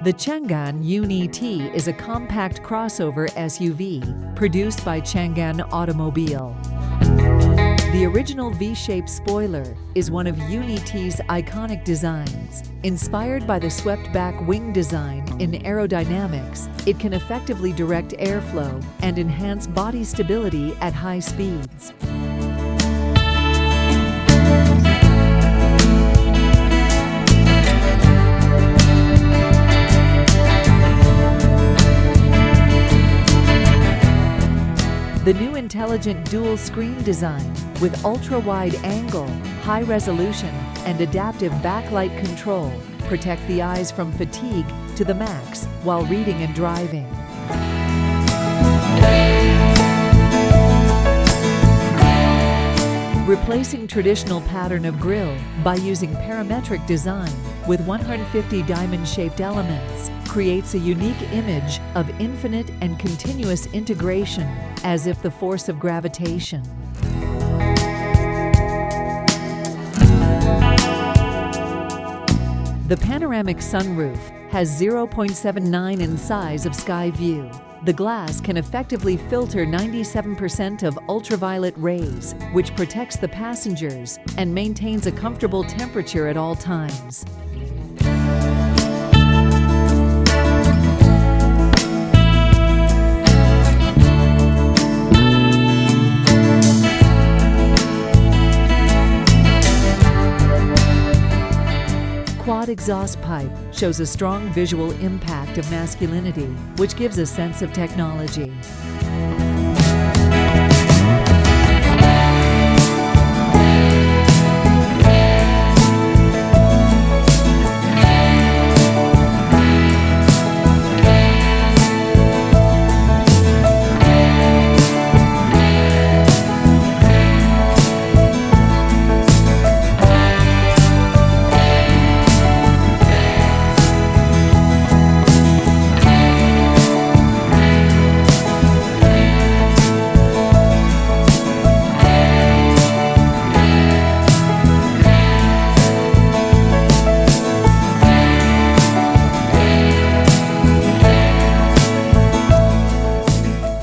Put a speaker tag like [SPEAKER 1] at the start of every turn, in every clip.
[SPEAKER 1] The Changan Uni-T is a compact crossover SUV produced by Changan Automobile. The original V-shaped spoiler is one of Uni-T's iconic designs. Inspired by the swept-back wing design in aerodynamics, it can effectively direct airflow and enhance body stability at high speeds. The new intelligent dual-screen design with ultra-wide angle, high resolution, and adaptive backlight control protect the eyes from fatigue to the max while reading and driving. Replacing traditional pattern of grille by using parametric design with 150 diamond-shaped elements creates a unique image of infinite and continuous integration, as if the force of gravitation. The panoramic sunroof has 0.79 in size of sky view. The glass can effectively filter 97% of ultraviolet rays, which protects the passengers and maintains a comfortable temperature at all times. Quad exhaust pipe shows a strong visual impact of masculinity, which gives a sense of technology.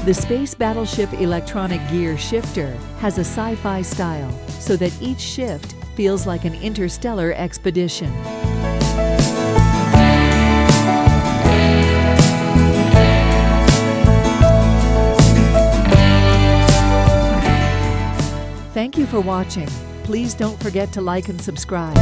[SPEAKER 1] The Space Battleship electronic gear shifter has a sci-fi style, so that each shift feels like an interstellar expedition. Thank you for watching. Please don't forget to like and subscribe.